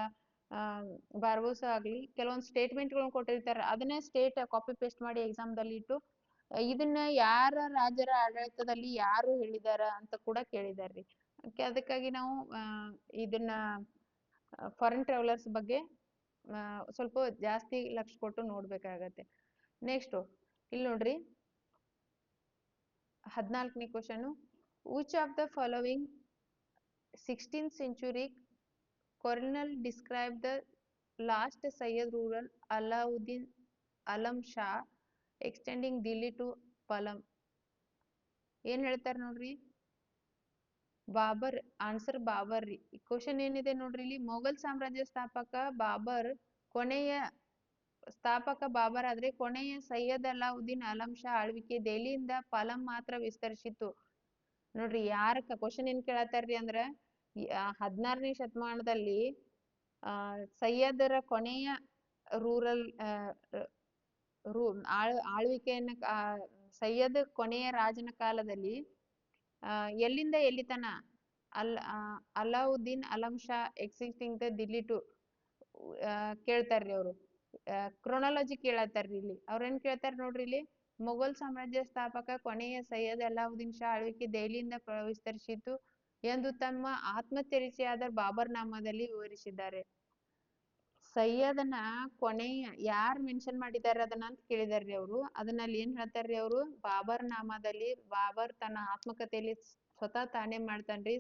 ಬಾರ್ಬೋಸಾ ಆಗ್ಲಿ ಕೆಲವೊಂದು ಸ್ಟೇಟ್ಮೆಂಟ್ಗಳನ್ನ ಕೊಟ್ಟಿರ್ತಾರ. ಅದನ್ನೇ ಕಾಪಿ ಪೇಸ್ಟ್ ಮಾಡಿ ಎಕ್ಸಾಮ್ದಲ್ಲಿ ಇಟ್ಟು ಇದನ್ನ ಯಾರ ರಾಜರ ಆಡಳಿತದಲ್ಲಿ ಯಾರು ಹೇಳಿದಾರ ಅಂತ ಕೂಡ ಕೇಳಿದಾರ್ರಿ. ಅದಕ್ಕಾಗಿ ನಾವು ಇದನ್ನ ಫಾರಿನ್ ಟ್ರಾವೆಲರ್ಸ್ ಬಗ್ಗೆ ಸ್ವಲ್ಪ ಜಾಸ್ತಿ ಲಕ್ಷ ಕೊಟ್ಟು ನೋಡ್ಬೇಕಾಗತ್ತೆ. ನೆಕ್ಸ್ಟ್ ಇಲ್ಲಿ ನೋಡ್ರಿ 14ನೇ question. Which of the following 16th century colonel described the last Sayyid ruler Alauddin Alam Shah extending Delhi to Palam? ಏನ್ ಹೇಳ್ತಾರ ನೋಡ್ರಿ? ಬಾಬರ್. ಆನ್ಸರ್ ಬಾಬರ್ ರೀ. ಕ್ವಶನ್ ಏನಿದೆ ನೋಡ್ರಿ ಇಲ್ಲಿ, ಮೊಘಲ್ ಸಾಮ್ರಾಜ್ಯ ಕೊನೆಯ ಸ್ಥಾಪಕ ಬಾಬರ್ ಆದ್ರೆ ಕೊನೆಯ ಸೈಯದ್ ಅಲಾವುದ್ದೀನ್ ಆಲಂ ಶಾ ಆಳ್ವಿಕೆ ದೆಹಲಿಯಿಂದ ಪಾಲಂ ಮಾತ್ರ ವಿಸ್ತರಿಸಿತು. ನೋಡ್ರಿ ಯಾರ ಕ್ವಶನ್ ಏನ್ ಕೇಳತ್ತಾರ್ರಿ ಅಂದ್ರ 16ನೇ ಶತಮಾನದಲ್ಲಿ ಸೈಯದರ ಕೊನೆಯ ರೂರಲ್ ಆಳ್ವಿಕೆಯನ್ನ ಸೈಯದ್ ಕೊನೆಯ ರಾಜನ ಕಾಲದಲ್ಲಿ ಎಲ್ಲಿಂದ ಎಲ್ಲಿ ತನ Alauddin Alam Shah existing the Delhi to ಕೇಳ್ತಾರ್ರಿ ಅವರು. ಕ್ರೊನಾಲಜಿ ಕೇಳತ್ತಾರ್ರಿ ಇಲ್ಲಿ. ಅವ್ರೇನ್ ಕೇಳ್ತಾರ ನೋಡ್ರಿ ಇಲ್ಲಿ, ಮೊಘಲ್ ಸಾಮ್ರಾಜ್ಯ ಸ್ಥಾಪಕ ಕೊನೆಯ ಸೈಯದ್ ಅಲಾವುದ್ದೀನ್ ಶಾ ಆಳ್ವಿಕೆ ದೆಹಲಿಯಿಂದ ವಿಸ್ತರಿಸಿತು ಎಂದು ತಮ್ಮ ಆತ್ಮಚರಿತೆಯಾದ ಬಾಬರ್ ನಾಮದಲ್ಲಿ ವಿವರಿಸಿದ್ದಾರೆ. ಸೈಯದನ ಕೊನೆಯ ಯಾರ್ ಮೆನ್ಷನ್ ಮಾಡಿದಾರ ಅದನ್ನ ಅಂತ ಕೇಳಿದಾರ್ರಿ ಅವರು. ಅದನ್ನಲ್ಲಿ ಏನ್ ಹೇಳ್ತಾರ್ರಿ ಅವರು, ಬಾಬರ್ ನಾಮದಲ್ಲಿ ಬಾಬರ್ ತನ್ನ ಆತ್ಮಕಥೆಯಲ್ಲಿ ಸ್ವತಃ ತಾನೇ ಮಾಡ್ತಾನ್ರಿ.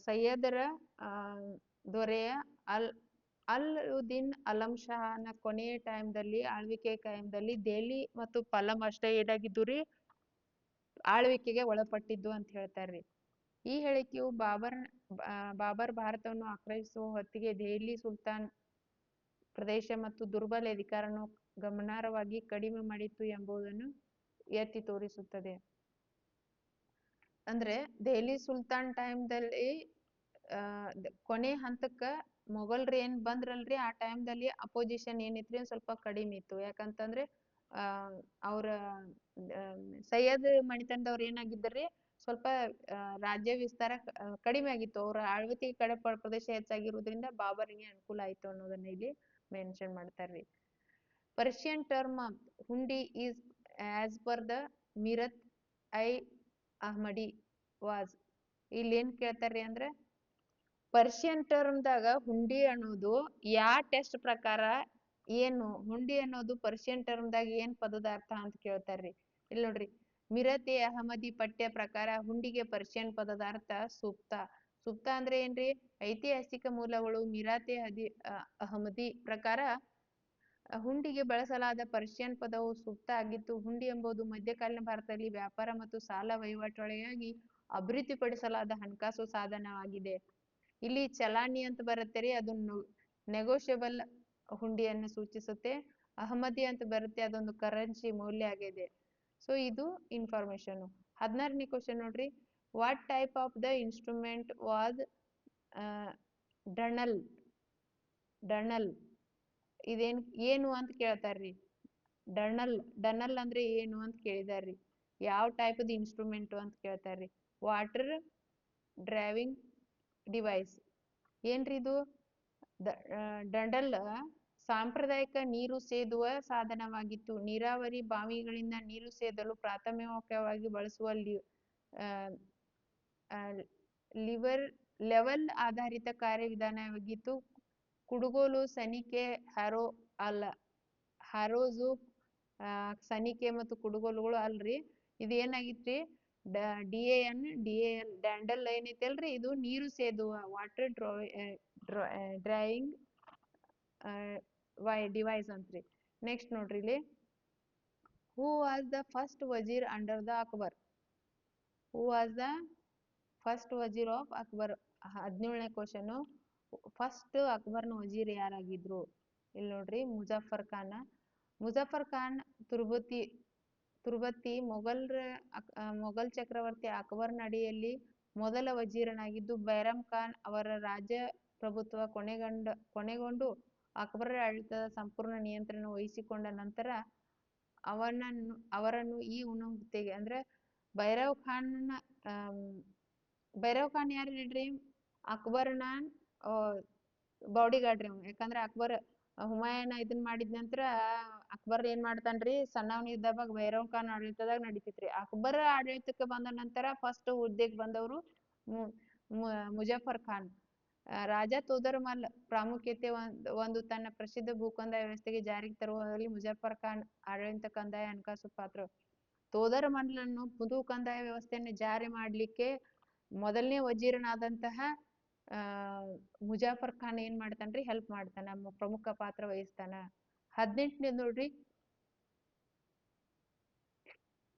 ಸೈಯದರ ದೊರೆಯ ಅಲ್ವುದ್ದೀನ್ ಅಲಂ ಶಹಾನ ಕೊನೆಯ ಆಳ್ವಿಕೆ ಟೈಮ್ದಲ್ಲಿ ದೆಹಲಿ ಮತ್ತು ಪಲ್ಲಂ ಅಷ್ಟೇ ಏನಾಗಿದ್ದು ರೀ, ಆಳ್ವಿಕೆಗೆ ಒಳಪಟ್ಟಿದ್ದು ಅಂತ ಹೇಳ್ತಾರ್ರಿ. ಈ ಹೇಳಿಕೆಯು ಬಾಬರ್ ಭಾರತವನ್ನು ಆಕ್ರಮಿಸುವ ಹೊತ್ತಿಗೆ ದೆಹಲಿ ಸುಲ್ತಾನ್ ಪ್ರದೇಶ ಮತ್ತು ದುರ್ಬಲ ಅಧಿಕಾರವನ್ನು ಗಮನಾರ್ಹವಾಗಿ ಕಡಿಮೆ ಮಾಡಿತ್ತು ಎಂಬುದನ್ನು ಎತ್ತಿ ತೋರಿಸುತ್ತದೆ. ಅಂದ್ರೆ ದೆಹಲಿ ಸುಲ್ತಾನ್ ಟೈಮ್ದಲ್ಲಿ ಕೊನೆ ಹಂತಕ್ಕ ಮೊಘಲ್ರು ಏನ್ ಬಂದ್ರಲ್ರಿ, ಆ ಟೈಮ್ದಲ್ಲಿ ಅಪೋಸಿಷನ್ ಏನಿತ್ರಿ ಸ್ವಲ್ಪ ಕಡಿಮೆ ಇತ್ತು. ಯಾಕಂತಂದ್ರೆ ಅವ್ರ ಸೈಯದ್ ಮಣಿತನದವ್ರು ಏನಾಗಿದ್ದರ್ರಿ, ಸ್ವಲ್ಪ ರಾಜ್ಯ ವಿಸ್ತಾರ ಕಡಿಮೆ ಆಗಿತ್ತು. ಅವ್ರ ಆಳ್ವಿಕೆ ಕಡೆ ಪ್ರದೇಶ ಹೆಚ್ಚಾಗಿರುವುದರಿಂದ ಬಾಬರ್ಗೆ ಅನುಕೂಲ ಆಯ್ತು ಅನ್ನೋದನ್ನ ಇಲ್ಲಿ ಮೆನ್ಷನ್ ಮಾಡ್ತಾರ್ರಿ. Persian term hundi is as per the Mirat i Ahmadi was. ಇಲ್ಲಿ ಏನ್ ಕೇಳ್ತಾರ್ರಿ ಅಂದ್ರೆ, ಪರ್ಷಿಯನ್ ಟರ್ಮ್ದಾಗ ಹುಂಡಿ ಅನ್ನೋದು ಯಾವ ಟೆಸ್ಟ್ ಪ್ರಕಾರ ಏನು, ಹುಂಡಿ ಅನ್ನೋದು ಪರ್ಷಿಯನ್ ಟರ್ಮ್ದಾಗ ಏನ್ ಪದದ ಅರ್ಥ ಅಂತ ಕೇಳ್ತಾರ್ರಿ. ಇಲ್ಲಿ ನೋಡ್ರಿ, ಮಿರತ್ ಎ ಅಹಮದಿ ಪಠ್ಯ ಪ್ರಕಾರ ಹುಂಡಿಗೆ ಪರ್ಷಿಯನ್ ಪದದ ಅರ್ಥ ಸೂಕ್ತ. ಸೂಕ್ತ ಅಂದ್ರೆ ಏನ್ರಿ, ಐತಿಹಾಸಿಕ ಮೂಲಗಳು ಮಿರಾತೆ ಅಹಮದಿ ಪ್ರಕಾರ ಹುಂಡಿಗೆ ಬಳಸಲಾದ ಪರ್ಷಿಯನ್ ಪದವು ಸೂಕ್ತ ಆಗಿತ್ತು. ಹುಂಡಿ ಎಂಬುದು ಮಧ್ಯಕಾಲೀನ ಭಾರತದಲ್ಲಿ ವ್ಯಾಪಾರ ಮತ್ತು ಸಾಲ ವಹಿವಾಟೊಳಗಾಗಿ ಅಭಿವೃದ್ಧಿಪಡಿಸಲಾದ ಹಣಕಾಸು ಸಾಧನವಾಗಿದೆ. ಇಲ್ಲಿ ಚಲಾನಿ ಅಂತ ಬರುತ್ತೆ ರೀ, ಅದನ್ನು ನೆಗೋಷಿಯಬಲ್ ಹುಂಡಿಯನ್ನು ಸೂಚಿಸುತ್ತೆ. ಅಹಮದಿ ಅಂತ ಬರುತ್ತೆ, ಅದೊಂದು ಕರೆನ್ಸಿ ಮೌಲ್ಯ ಆಗಿದೆ. ಸೊ ಇದು ಇನ್ಫಾರ್ಮೇಶನ್. 16ನೇ ಕ್ವಶನ್ ನೋಡ್ರಿ, what type of the instrument was ಡಣಲ್. ಇದೇನ್ ಏನು ಅಂತ ಕೇಳ್ತಾರ್ರಿ. ಡನಲ್ ಅಂದ್ರೆ ಏನು ಅಂತ ಕೇಳಿದಾರ್ರಿ. ಯಾವ ಟೈಪ್ದ ಇನ್ಸ್ಟ್ರೂಮೆಂಟ್ ಅಂತ ಕೇಳ್ತಾರ್ರಿ. Water driving device. ಏನ್ರಿ ಇದು? ಡಂಡಲ್ ಸಾಂಪ್ರದಾಯಿಕ ನೀರು ಸೇದುವ ಸಾಧನವಾಗಿತ್ತು. ನೀರಾವರಿ ಬಾವಿಗಳಿಂದ ನೀರು ಸೇದಲು ಪ್ರಾಥಮಿಕವಾಗಿ ಬಳಸುವ ಲೆವೆಲ್ ಆಧಾರಿತ ಕಾರ್ಯವಿಧಾನವಾಗಿತ್ತು. ಕುಡುಗೋಲು, ಸನಿಕೆ, ಹ್ಯಾರೋಜು, ಸನಿಕೆ ಮತ್ತು ಕುಡುಗೋಲುಗಳು ಅಲ್ರಿ. ಇದೇನಾಗಿತ್ರಿ, DAN ಡ್ಯಾಂಡಲ್ ಏನೈತಲ್ರಿ ಇದು ನೀರು ಸೇದುವ ವಾಟರ್ ಡ್ರೈಯಿಂಗ್ ಡಿವೈಸ್ ಅಂತ್ರಿ. ನೆಕ್ಸ್ಟ್ ನೋಡ್ರಿ ಇಲ್ಲಿ who was the first wazir under the Akbar. Who was the first wazir of Akbar. 17ನೇ ಕ್ವಶನ್, ಫಸ್ಟ್ ಅಕ್ಬರ್ನ ವಜೀರ್ ಯಾರಾಗಿದ್ರು? ಇಲ್ಲಿ ನೋಡ್ರಿ ಮುಜಫರ್ ಖಾನ್. ಮುಜಫರ್ ಖಾನ್ ತುರ್ಬತಿ ಮೊಘಲ್ ಚಕ್ರವರ್ತಿ ಅಕ್ಬರ್ನ ಅಡಿಯಲ್ಲಿ ಮೊದಲ ವಜೀರನಾಗಿದ್ದು, ಬೈರಮ್ ಖಾನ್ ಅವರ ರಾಜ್ಯ ಪ್ರಭುತ್ವ ಕೊನೆಗೊಂಡು ಅಕ್ಬರರ ಆಡಳಿತದ ಸಂಪೂರ್ಣ ನಿಯಂತ್ರಣ ವಹಿಸಿಕೊಂಡ ನಂತರ ಅವರನ್ನು ಈ ಹುದ್ದೆಗೆ ಅಂದ್ರೆ ಭೈರವ್ ಖಾನ್ ಯಾರು ಹೇಳ್ರಿ? ಅಕ್ಬರ್ನ ಬಾಡಿ ಗಾರ್ಡ್ ರೀ. ಯಾಕಂದ್ರೆ ಅಕ್ಬರ್ ಹುಮಾಯೂನ್ ಇದನ್ ಮಾಡಿದ ನಂತರ ಅಕ್ಬರ್ ಏನ್ ಮಾಡ್ತಾನ್ರಿ, ಸಣ್ಣವನಿದ್ದಾಗ ಭೈರವ್ ಖಾನ್ ಆಡಳಿತದಾಗ ನಡಿತೈತ್ರಿ. ಅಕ್ಬರ್ ಆಡಳಿತಕ್ಕೆ ಬಂದ ನಂತರ ಫಸ್ಟ್ ಹುದ್ದೆಗೆ ಬಂದವರು ಮುಜಫರ್ ಖಾನ್. ರಾಜ ತೋದರ್ಮಲ್ ಪ್ರಾಮುಖ್ಯತೆ ಒಂದು ತನ್ನ ಪ್ರಸಿದ್ಧ ಭೂಕಂದಾಯ ವ್ಯವಸ್ಥೆಗೆ ಜಾರಿಗೆ ತರುವಲ್ಲಿ ಮುಜಫರ್ ಖಾನ್ ಆಡಳಿತ ಕಂದಾಯ ಹಣಕಾಸು ಪಾತ್ರ. ತೋದರ್ಮಲ್ಲನ್ನು ಭೂ ಕಂದಾಯ ವ್ಯವಸ್ಥೆಯನ್ನು ಜಾರಿ ಮಾಡ್ಲಿಕ್ಕೆ ಮೊದಲನೇ ವಜೀರನಾದಂತಹ ಮುಜಾಫರ್ ಖಾನ್ ಏನ್ ಮಾಡ್ತಾನ್ರಿ, ಹೆಲ್ಪ್ ಮಾಡ್ತಾನ, ಪ್ರಮುಖ ಪಾತ್ರ ವಹಿಸ್ತಾನ. 18ನೇ ನೋಡ್ರಿ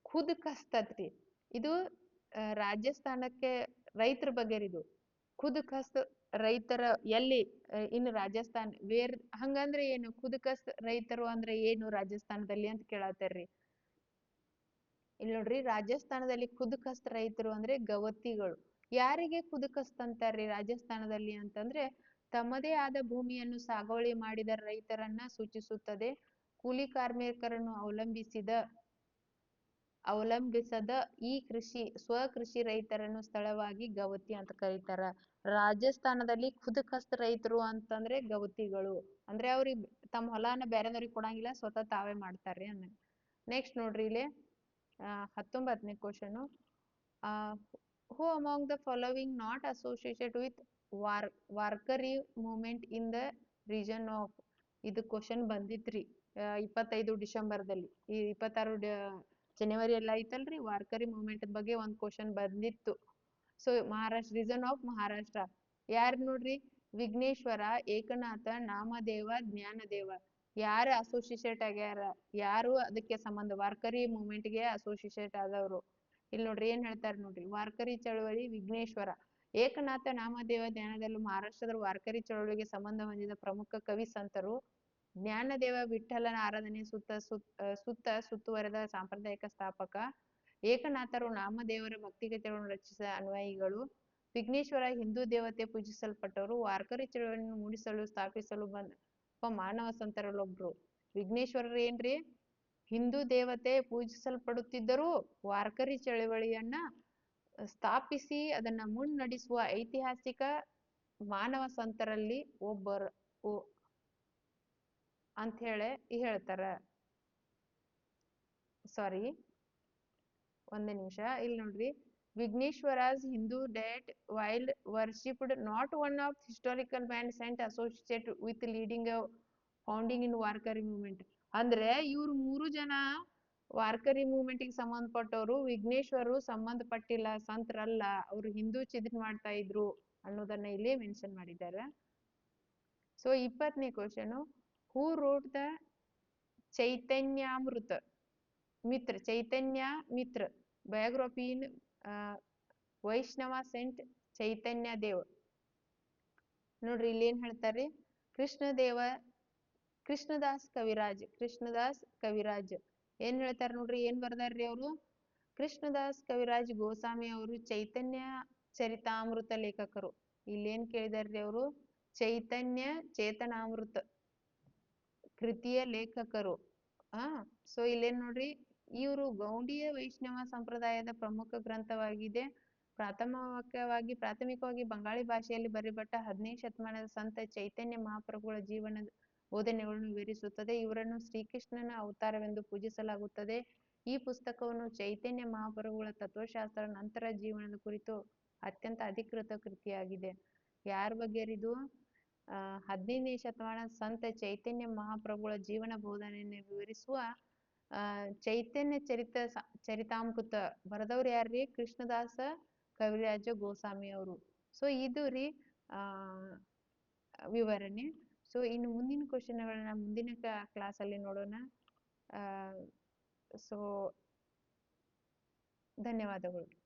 ಖುದ್ ಕಸ್ತತ್ರಿ. ಇದು ರಾಜಸ್ಥಾನಕ್ಕೆ ರೈತರ ಬಗ್ಗೆ ಇದು. ಖುದ್ ಕಸ್ತ್ ರೈತರ ಎಲ್ಲಿ ಇನ್ನು ರಾಜಸ್ಥಾನ್ ಹಂಗಂದ್ರೆ ಏನು? ಖುದ್ ಕಸ್ತ್ ರೈತರು ಅಂದ್ರೆ ಏನು ರಾಜಸ್ಥಾನದಲ್ಲಿ ಅಂತ ಕೇಳತ್ತಾರ್ರಿ. ಇಲ್ಲಿ ನೋಡ್ರಿ ರಾಜಸ್ಥಾನದಲ್ಲಿ ಖುದ್ ಕಸ್ತ್ ರೈತರು ಅಂದ್ರೆ ಗವತಿಗಳು. ಯಾರಿಗೆ ಖುದ್ ಕಸ್ತ್ ಅಂತಾರ್ರಿ ರಾಜಸ್ಥಾನದಲ್ಲಿ ಅಂತಂದ್ರೆ ತಮ್ಮದೇ ಆದ ಭೂಮಿಯನ್ನು ಸಾಗುವಳಿ ಮಾಡಿದ ರೈತರನ್ನ ಸೂಚಿಸುತ್ತದೆ. ಕೂಲಿ ಕಾರ್ಮಿಕರನ್ನು ಅವಲಂಬಿಸದ ಈ ಸ್ವಕೃಷಿ ರೈತರನ್ನು ಸ್ಥಳವಾಗಿ ಗವತಿ ಅಂತ ಕರೀತಾರ. ರಾಜಸ್ಥಾನದಲ್ಲಿ ಖುದ್ ಕಸ್ತ್ ರೈತರು ಅಂತಂದ್ರೆ ಗವತಿಗಳು. ಅಂದ್ರೆ ಅವ್ರಿಗೆ ತಮ್ಮ ಹೊಲಾನ ಬೇರೆದವ್ರಿಗೆ ಕೊಡಂಗಿಲ್ಲ, ಸ್ವತಃ ತಾವೇ ಮಾಡ್ತಾರ್ರಿ ಅಂದಂಗ. ನೆಕ್ಸ್ಟ್ ನೋಡ್ರಿ ಇಲ್ಲಿ 19ನೇ question, who among the following not associated with Warkari movement in the region of. ಇದು ಕ್ವಶನ್ ಬಂದಿತ್ರಿ 25 ಡಿಸೆಂಬರ್ದಲ್ಲಿ. ಈ 26 ಜನವರಿ ಎಲ್ಲ ಐತಲ್ರಿ, ವಾರ್ಕರಿ ಮೂವ್ಮೆಂಟ್ ಬಗ್ಗೆ ಒಂದ್ ಕ್ವಶನ್ ಬಂದಿತ್ತು. ಸೊ ರೀಜನ್ ಆಫ್ ಮಹಾರಾಷ್ಟ್ರ ಯಾರು ನೋಡ್ರಿ? ವಿಘ್ನೇಶ್ವರ, ಏಕನಾಥ, ನಾಮದೇವ, ಜ್ಞಾನದೇವ. ಯಾರು ಅಸೋಸಿಯೇಟ್ ಆಗ್ಯಾರ? ಯಾರು ಅದಕ್ಕೆ ಸಂಬಂಧ ವಾರ್ಕರಿ ಮೂವ್ಮೆಂಟ್ ಗೆ ಅಸೋಸಿಯೇಟ್ ಆದವರು? ಇಲ್ಲಿ ನೋಡ್ರಿ ಏನ್ ಹೇಳ್ತಾರೆ ನೋಡ್ರಿ, ವಾರ್ಕರಿ ಚಳವಳಿ ವಿಘ್ನೇಶ್ವರ, ಏಕನಾಥ, ನಾಮದೇವ, ಜ್ಞಾನದೇವ ಮಹಾರಾಷ್ಟ್ರದ ವಾರ್ಕರಿ ಚಳವಳಿಗೆ ಸಂಬಂಧ ಹೊಂದಿದ ಪ್ರಮುಖ ಕವಿ ಸಂತರು. ಜ್ಞಾನದೇವ ವಿಠ್ಠಲನ ಆರಾಧನೆ ಸುತ್ತುವರೆದ ಸಾಂಪ್ರದಾಯಿಕ ಸ್ಥಾಪಕ. ಏಕನಾಥರು ನಾಮದೇವರ ಭಕ್ತಿಗೀತೆಗಳನ್ನು ರಚಿಸಿದ ಅನ್ವಯಿಗಳು. ವಿಘ್ನೇಶ್ವರ ಹಿಂದೂ ದೇವತೆ ಪೂಜಿಸಲ್ಪಟ್ಟವರು. ವಾರ್ಕರಿ ಚಳವಳಿಯನ್ನು ಮೂಡಿಸಲು ಸ್ಥಾಪಿಸಲು ಬಂದ ಮಾನವ ಸಂತರಲ್ಲೊಬ್ರು. ವಿಘ್ನೇಶ್ವರರು ಏನ್ರಿ? ಹಿಂದೂ ದೇವತೆ ಪೂಜಿಸಲ್ಪಡುತ್ತಿದ್ದರೂ ವಾರ್ಕರಿ ಚಳವಳಿಯನ್ನ ಸ್ಥಾಪಿಸಿ ಅದನ್ನ ಮುನ್ನಡೆಸುವ ಐತಿಹಾಸಿಕ ಮಾನವ ಸಂತರಲ್ಲಿ ಒಬ್ಬರು ಅಂತ ಹೇಳ್ತಾರ. ಸಾರಿ, ಒಂದೇ ನಿಮಿಷ. ಇಲ್ಲಿ ನೋಡ್ರಿ, ವಿಘ್ನೇಶ್ವರಾಸ್ Hindu deity wild worshipped not one of historical man saint associate with leading founding in Warkari movement. ಅಂದ್ರೆ ಇವ್ರು 3 ಜನ ವಾರ್ಕರಿ ಮೂವ್ಮೆಂಟ್ ಗೆ ಸಂಬಂಧಪಟ್ಟವರು. ವಿಘ್ನೇಶ್ವರು ಸಂಬಂಧಪಟ್ಟಿಲ್ಲ, ಸಂತರಲ್ಲ, ಅವರು ಹಿಂದೂ ಚಿದ್ರಿ ಮಾಡ್ತಾ ಇದ್ರು ಅನ್ನೋದನ್ನ ಇಲ್ಲಿ ಮೆನ್ಷನ್ ಮಾಡಿದ್ದಾರೆ. ಸೊ 20ನೇ question, who wrote the Chaitanya Mitra biography in Vaishnava saint Chaitanya Dev. ನೋಡ್ರಿ ಇಲ್ಲಿ ಏನ್ ಹೇಳ್ತಾರ್ರಿ, ಕೃಷ್ಣದಾಸ್ ಕವಿರಾಜ್ ಏನ್ ಹೇಳ್ತಾರ ನೋಡ್ರಿ, ಏನ್ ಬರ್ದಾರ್ರಿ ಅವರು? ಕೃಷ್ಣದಾಸ್ ಕವಿರಾಜ್ ಗೋಸ್ವಾಮಿ ಅವರು ಚೈತನ್ಯ ಚರಿತಾಮೃತ ಲೇಖಕರು. ಇಲ್ಲಿ ಏನ್ ಕೇಳಿದಾರ್ರಿ ಅವರು? ಚೇತನಾಮೃತ ಕೃತಿಯ ಲೇಖಕರು. ಸೊ ಇಲ್ಲೇನ್ ನೋಡ್ರಿ, ಇವರು ಗೌಂಡಿಯ ವೈಷ್ಣವ ಸಂಪ್ರದಾಯದ ಪ್ರಮುಖ ಗ್ರಂಥವಾಗಿದೆ. ಪ್ರಾಥಮಿಕವಾಗಿ ಬಂಗಾಳಿ ಭಾಷೆಯಲ್ಲಿ ಬರೆಯಲ್ಪಟ್ಟ 15ನೇ ಶತಮಾನದ ಸಂತ ಚೈತನ್ಯ ಮಹಾಪ್ರಭುಗಳ ಜೀವನ ಬೋಧನೆಗಳನ್ನು ವಿವರಿಸುತ್ತದೆ. ಇವರನ್ನು ಶ್ರೀಕೃಷ್ಣನ ಅವತಾರವೆಂದು ಪೂಜಿಸಲಾಗುತ್ತದೆ. ಈ ಪುಸ್ತಕವನ್ನು ಚೈತನ್ಯ ಮಹಾಪ್ರಭುಗಳ ತತ್ವಶಾಸ್ತ್ರ ನಂತರ ಜೀವನದ ಕುರಿತು ಅತ್ಯಂತ ಅಧಿಕೃತ ಕೃತಿಯಾಗಿದೆ. ಯಾರ ಬಗ್ಗೆ ಇದು? 15ನೇ ಶತಮಾನದ ಸಂತ ಚೈತನ್ಯ ಮಹಾಪ್ರಭುಗಳ ಜೀವನ ಬೋಧನೆಯನ್ನು ವಿವರಿಸುವ ಚೈತನ್ಯ ಚರಿತಾಮೃತ ಬರೆದವ್ರು ಯಾರ್ರಿ? ಕೃಷ್ಣದಾಸ ಕವಿರಾಜ ಗೋಸ್ವಾಮಿ ಅವರು. ಸೊ ಇದು ರೀ ವಿವರಣೆ. ಸೊ ಇನ್ನು ಮುಂದಿನ ಕ್ವಶನ್ಗಳನ್ನ ಮುಂದಿನ ಕ್ಲಾಸಲ್ಲಿ ನೋಡೋಣ. ಸೊ ಧನ್ಯವಾದಗಳು.